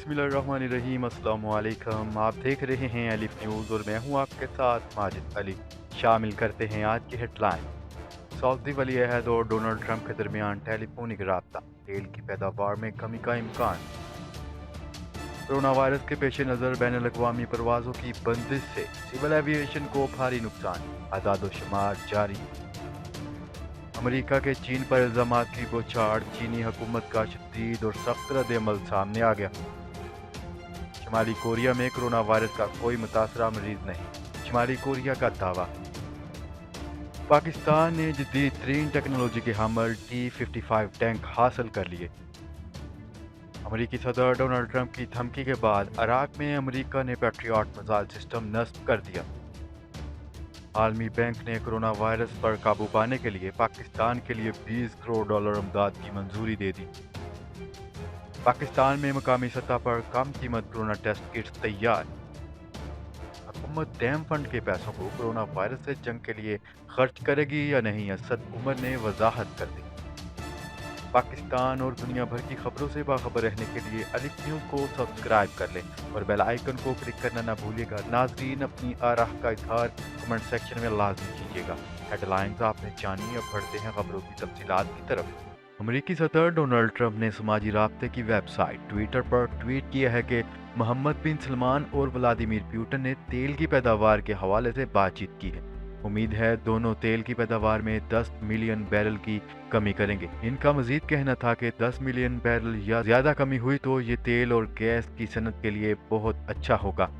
बिस्मिल्लाहिर्रहमानिर्रहीम। अस्सलाम वालेकुम। आप देख रहे हैं अलिफ न्यूज़ और मैं हूं आपके साथ माजिद अली। शामिल करते हैं आज की हेडलाइन। सऊदी वली अहद और डोनाल्ड ट्रंप के दरमियान टेलीफोनिक राब्ता, तेल की पैदावार में कमी का इम्कान। कोरोना वायरस के पेश नज़र बैन अवी परवाज़ों की बंदिश से सिविल एविएशन को भारी नुकसान, आदादोशुमार जारी। अमेरिका के चीन पर इल्ज़ामात की बौछार, चीनी हुकूमत का शदीद और सख्त रद्द-ए-अमल सामने आ गया। शुमाली कोरिया में कोरोना वायरस का कोई मुतासरा मरीज नहीं, शुमाली कोरिया का दावा। पाकिस्तान ने जदीद तरीन टेक्नोलॉजी के हमल T-55 टैंक हासिल कर लिए। अमेरिकी सदर डोनाल्ड ट्रंप की धमकी के बाद इराक में अमेरिका ने पैट्रियट मिसाइल सिस्टम नस्ब कर दिया। आलमी बैंक ने कोरोना वायरस पर काबू पाने के लिए पाकिस्तान के लिए $20 करोड़ इमदाद की मंजूरी दे दी। पाकिस्तान में मकामी सतह पर कम कीमत कोरोना टेस्ट किट्स तैयार। हुकूमत डैम फंड के पैसों को कोरोना वायरस से जंग के लिए खर्च करेगी या नहीं, असद उमर ने वजाहत कर दी। पाकिस्तान और दुनिया भर की खबरों से बाखबर रहने के लिए अलिफ न्यूज़ को सब्सक्राइब कर लें और बेल आइकन को क्लिक करना ना भूलिएगा। नाज़रीन, अपनी आराह का इजहार कमेंट सेक्शन में लाजमी कीजिएगा। हेडलाइंस आपने जानी, अब बढ़ते हैं खबरों की तफसीलात की तरफ। अमेरिकी सदर डोनाल्ड ट्रंप ने समाजी राब्ते की वेबसाइट ट्विटर पर ट्वीट किया है कि मोहम्मद बिन सलमान और व्लादिमीर पुतिन ने तेल की पैदावार के हवाले से बातचीत की है। उम्मीद है दोनों तेल की पैदावार में 10 मिलियन बैरल की कमी करेंगे। इनका मजीद कहना था कि 10 मिलियन बैरल या ज़्यादा कमी हुई तो ये तेल और गैस की सनत के लिए बहुत अच्छा होगा।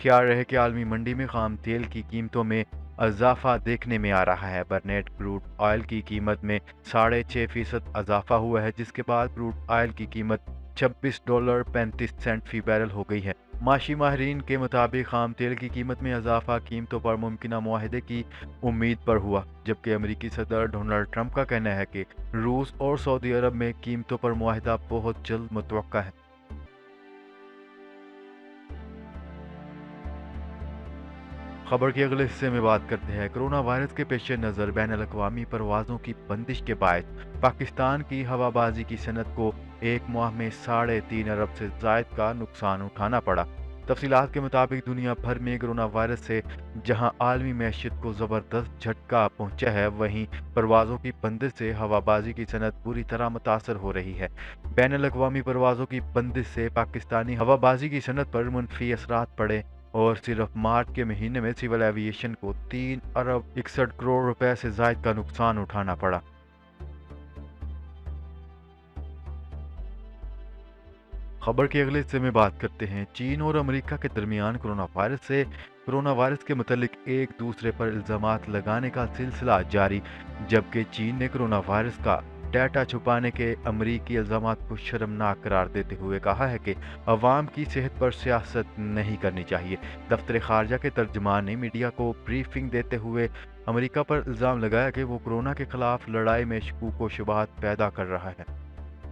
ख्याल रहे कि आलमी मंडी में खाम तेल की कीमतों में इजाफा देखने में आ रहा है। बरनेट क्रूड ऑयल की कीमत में 6.5% इजाफा हुआ है, जिसके बाद क्रूड ऑयल की कीमत $26.35 फी बैरल हो गई है। माशी माहरीन के मुताबिक खाम तेल की कीमत में इजाफा कीमतों पर मुमकिन मुआहदे की उम्मीद पर हुआ, जबकि अमेरिकी सदर डोनाल्ड ट्रंप का कहना है कि रूस और सऊदी अरब में कीमतों पर मुआहदा बहुत जल्द मुतवक्का है। खबर के अगले हिस्से में बात करते हैं। कोरोना वायरस के पेश नज़र बैन अवी परवाज़ों की बंदिश के बायस पाकिस्तान की हवाबाजी की सनत को एक माह में 3.5 अरब से ज़ायद का नुकसान उठाना पड़ा। तफसीलात के मुताबिक दुनिया भर में कोरोना वायरस से जहां आलमी मैशियत को ज़बरदस्त झटका पहुंचा है, वहीं परवाज़ों की बंदिश से हवाबाजी की सनत बुरी तरह मुतासर हो रही है। बैन अवी परवाज़ों की बंदिश से पाकिस्तानी हवाबाजी की सनत पर मनफी असरात पड़े और सिर्फ मार्च के महीने में सिविल एविएशन को 3 अरब 61 करोड़ रुपए से जायद का नुकसान उठाना पड़ा। खबर के अगले हिस्से में बात करते हैं। चीन और अमेरिका के दरमियान कोरोना वायरस के मुतल्लिक एक दूसरे पर इल्ज़ामात लगाने का सिलसिला जारी, जबकि चीन ने कोरोना वायरस का डाटा छुपाने के अमरीकी इल्ज़ामात को शर्मनाक करार देते हुए कहा है कि अवाम की सेहत पर सियासत नहीं करनी चाहिए। दफ्तर खारजा के तर्जमान ने मीडिया को ब्रीफिंग देते हुए अमेरिका पर इल्ज़ाम लगाया कि वो कोरोना के खिलाफ लड़ाई में शकूक व शुबहात पैदा कर रहा है।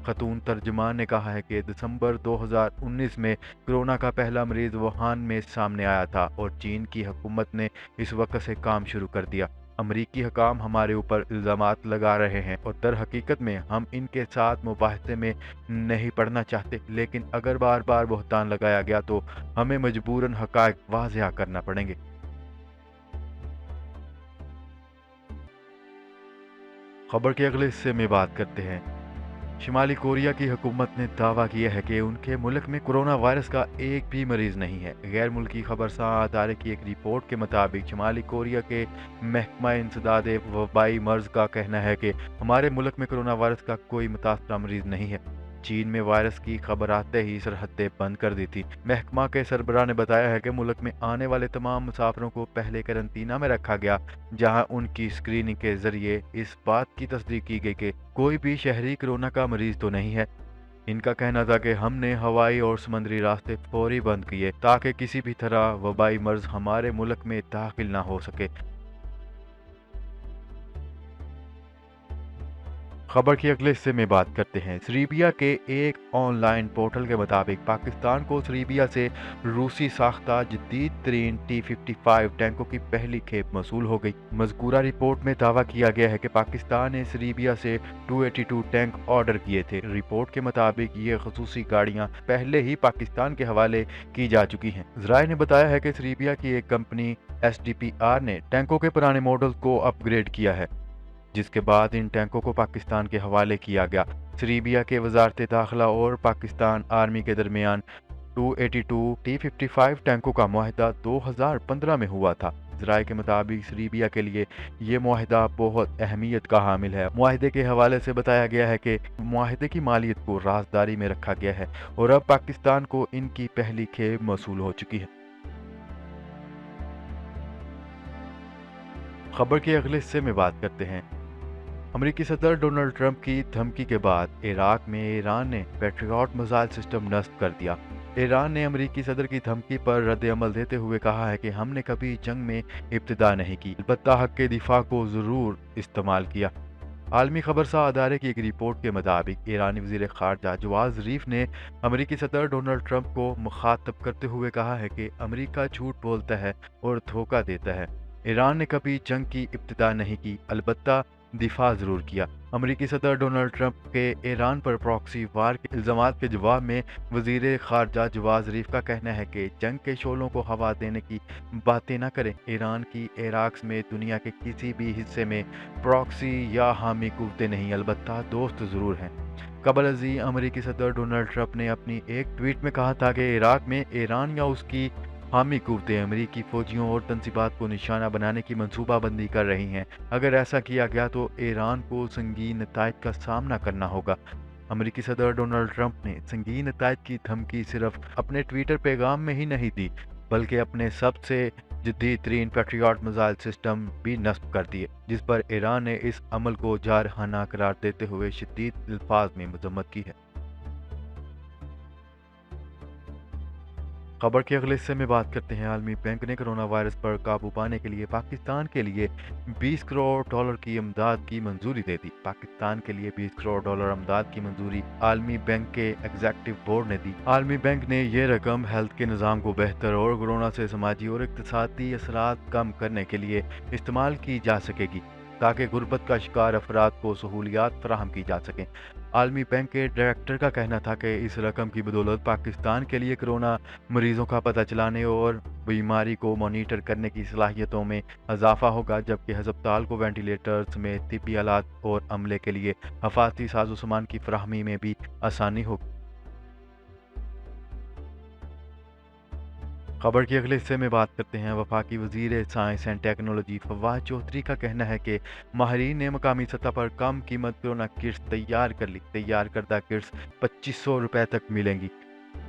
खतून तर्जमान ने कहा है कि दिसंबर 2019 में कोरोना का पहला मरीज वुहान में सामने आया था और चीन की हुकूमत ने इस वक्त से काम शुरू कर दिया। अमरीकी हकाम हमारे ऊपर इल्ज़ामात लगा रहे हैं और दर हकीकत में हम इनके साथ मुबाहसे में नहीं पड़ना चाहते, लेकिन अगर बार बार बहतान लगाया गया तो हमें मजबूरन हकायक वाज़ेह करना पड़ेंगे। खबर के अगले हिस्से में बात करते हैं। शुमाली कोरिया की हुकूमत ने दावा किया है कि उनके मुल्क में कोरोना वायरस का एक भी मरीज नहीं है। गैर मुल्की खबरसां अदारे की एक रिपोर्ट के मुताबिक शुमाली कोरिया के महकमा इंसदाद वबाई मर्ज का कहना है कि हमारे मुल्क में कोरोना वायरस का कोई मुतासरा मरीज नहीं है। चीन में वायरस की खबर आते ही सरहदें बंद कर दी थी। महकमा के सरबराह ने बताया है कि मुल्क में आने वाले तमाम मुसाफिरों को पहले करंतना में रखा गया, जहां उनकी स्क्रीनिंग के जरिए इस बात की तस्दीक की गई कि कोई भी शहरी कोरोना का मरीज तो नहीं है। इनका कहना था कि हमने हवाई और समुद्री रास्ते फौरी बंद किए ताकि किसी भी तरह वबाई मर्ज हमारे मुल्क में दाखिल ना हो सके। खबर के अगले हिस्से में बात करते हैं। सीरिया के एक ऑनलाइन पोर्टल के मुताबिक पाकिस्तान को सीरिया से रूसी साख्ता जदीद तरीन T-55 टैंकों की पहली खेप मौसूल हो गई। मज़कूरा रिपोर्ट में दावा किया गया है कि पाकिस्तान ने सीरिया से 282 टैंक ऑर्डर किए थे। रिपोर्ट के मुताबिक ये खसूसी गाड़ियां पहले ही पाकिस्तान के हवाले की जा चुकी हैं। ज़राए ने बताया है कि सीरिया की एक कंपनी SDPR ने टैंकों के पुराने मॉडल को अपग्रेड किया है, जिसके बाद इन टैंकों को पाकिस्तान के हवाले किया गया। सीरिया के वजारत दाखिला और पाकिस्तान आर्मी के दरमियान 282 T-55 टैंकों का मुआहदा 2015 में हुआ था। ज़राए के मुताबिक सीरिया के लिए ये मुआहदा बहुत अहमियत का हामिल है। मुआहदे के हवाले से बताया गया है कि मुआहदे की मालियत को राजदारी में रखा गया है और अब पाकिस्तान को इनकी पहली खेप मौसूल हो चुकी है। खबर के अगले हिस्से में बात करते हैं। अमेरिकी सदर डोनाल्ड ट्रंप की धमकी के बाद इराक में ईरान ने पैट्रियट मिसाइल सिस्टम नस्ब कर दिया। ईरान ने अमेरिकी सदर की धमकी पर रद्द अमल देते हुए कहा है कि हमने कभी जंग में इब्तिदा नहीं की, अलबत्ता हक के दिफा को ज़रूर इस्तेमाल किया। आलमी खबरसार अदारे की एक रिपोर्ट के मुताबिक ईरानी वज़ीर ख़ारजा जवाद ज़रीफ ने अमेरिकी सदर डोनाल्ड ट्रंप को मुखातब करते हुए कहा है कि अमेरिका झूठ बोलता है और धोखा देता है। ईरान ने कभी जंग की इब्तिदा नहीं की, अलबत्ता दिफा ज़रूर किया। अमेरिकी सदर डोनाल्ड ट्रंप के ईरान पर प्रॉक्सी वार के इल्ज़ामात के जवाब में वज़ीर ख़ारजा जवाद ज़रीफ का कहना है कि जंग के शोलों को हवा देने की बातें न करें। ईरान की इराक में दुनिया के किसी भी हिस्से में प्रॉक्सी या हामी कुव्वतें नहीं, अलबत्ता दोस्त ज़रूर हैं। कबल अज़ीं अमेरिकी सदर डोनाल्ड ट्रंप ने अपनी एक ट्वीट में कहा था कि इराक में ईरान या उसकी हामी कुव्वतें अमेरिकी फौजियों और तंसीबात को निशाना बनाने की मंसूबाबंदी कर रही हैं। अगर ऐसा किया गया तो ईरान को संगीन नताइज का सामना करना होगा। अमेरिकी सदर डोनाल्ड ट्रंप ने संगीन नताइज की धमकी सिर्फ अपने ट्विटर पैगाम में ही नहीं दी, बल्कि अपने सबसे जदीद तरीन पैट्रियट मिसाइल सिस्टम भी नस्ब कर दिए, जिस पर ईरान ने इस अमल को जारहाना करार देते हुए शदीद अल्फाज में मजम्मत की है। खबर के अगले हिस्से में बात करते हैं। आलमी बैंक ने कोरोना वायरस पर काबू पाने के लिए पाकिस्तान के लिए $20 करोड़ की इमदाद की मंजूरी दे दी। पाकिस्तान के लिए $20 करोड़ इमदाद की मंजूरी आलमी बैंक के एग्जीक्यूटिव बोर्ड ने दी। आलमी बैंक ने यह रकम हेल्थ के निज़ाम को बेहतर और कोरोना से समाजी और इक़्तिसादी असरात कम करने के लिए इस्तेमाल की जा सकेगी, ताकि गुर्बत का शिकार अफराद को सहूलियात फराहम की जा सकें। आलमी बैंक के डायरेक्टर का कहना था कि इस रकम की बदौलत पाकिस्तान के लिए कोरोना मरीजों का पता चलाने और बीमारी को मॉनिटर करने की सलाहियतों में इजाफा होगा, जबकि हस्पताल को वेंटिलेटर्स समेत तिब्बी आलात और अमले के लिए हफाजती साजो सामान की फराहमी में भी आसानी होगी। खबर के अगले हिस्से में बात करते हैं। वफाकी वज़ीर science and technology Fawad Chaudhry का कहना है कि माहिरीन ने मकामी सतह पर कम कीमत कोरोना किट्स तैयार कर ली। तैयार करदा किट्स 2500 रुपए तक मिलेंगी।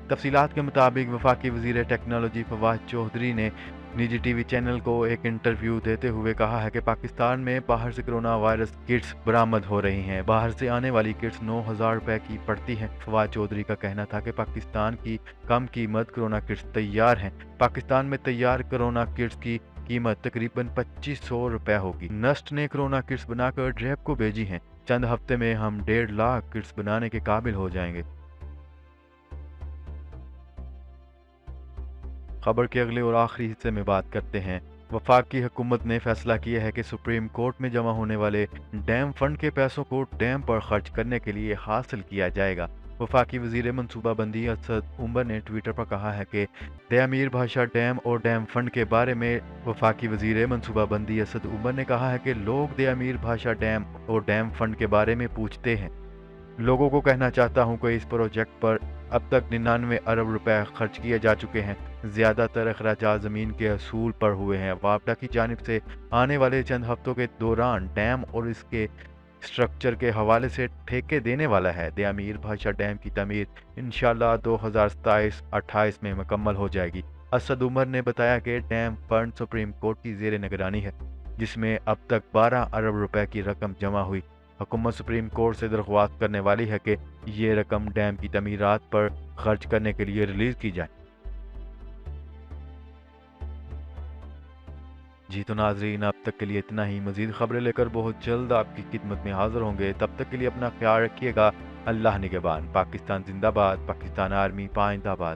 तफसीलात के मुताबिक वफाकी वज़ीर टेक्नोलॉजी फवाद चौधरी ने निजी टीवी चैनल को एक इंटरव्यू देते हुए कहा है कि पाकिस्तान में बाहर से कोरोना वायरस किट्स बरामद हो रही हैं। बाहर से आने वाली किट्स 9000 रुपए की पड़ती हैं। फवाद चौधरी का कहना था कि पाकिस्तान की कम कीमत कोरोना किट्स तैयार हैं। पाकिस्तान में तैयार कोरोना किट्स की कीमत तकरीबन 2500 रुपए होगी। नस्ट ने कोरोना किट्स बनाकर ड्रैब को भेजी हैं। चंद हफ्ते में हम 1.5 लाख किट्स बनाने के काबिल हो जाएंगे। खबर के अगले और आखिरी हिस्से में बात करते हैं। वफाकी हुकूमत ने फैसला किया है कि सुप्रीम कोर्ट में जमा होने वाले डैम फंड के पैसों को डैम पर खर्च करने के लिए हासिल किया जाएगा। वफाकी वजीर मनसूबाबंदी असद उमर ने ट्विटर पर कहा है कि दयामीर भाषा डैम और डैम फंड के बारे में वफाकी वजीर मनसूबाबंदी असद उमर ने कहा है कि लोग दयामीर भाषा डैम और डैम फंड के बारे में पूछते हैं। लोगों को कहना चाहता हूं कि इस प्रोजेक्ट पर अब तक 99 अरब रुपए खर्च किए जा चुके हैं। ज़्यादातर अखराजात ज़मीन के असूल पर हुए हैं। वापडा की जानिब से आने वाले चंद हफ्तों के दौरान डैम और इसके स्ट्रक्चर के हवाले से ठेके देने वाला है। दयामीर भाषा डैम की तमीर इंशाल्लाह 2027-28 में मुकम्मल हो जाएगी। असद उमर ने बताया कि डैम फंड सुप्रीम कोर्ट की ज़ेर निगरानी है, जिसमें अब तक 12 अरब रुपए की रकम जमा हुई। हुकूमत सुप्रीम कोर्ट से दरख्वास्त करने वाली है कि ये रकम डैम की तमीरात पर खर्च करने के लिए रिलीज़ की जाए। جی تو ناظرین اب تک کے لیے اتنا ہی، مزید خبریں لے کر بہت جلد آپ کی خدمت میں حاضر ہوں گے، تب تک کے لیے اپنا خیال رکھیے گا۔ اللہ نگہبان۔ پاکستان زندہ باد، پاکستان آرمی پائندہ باد۔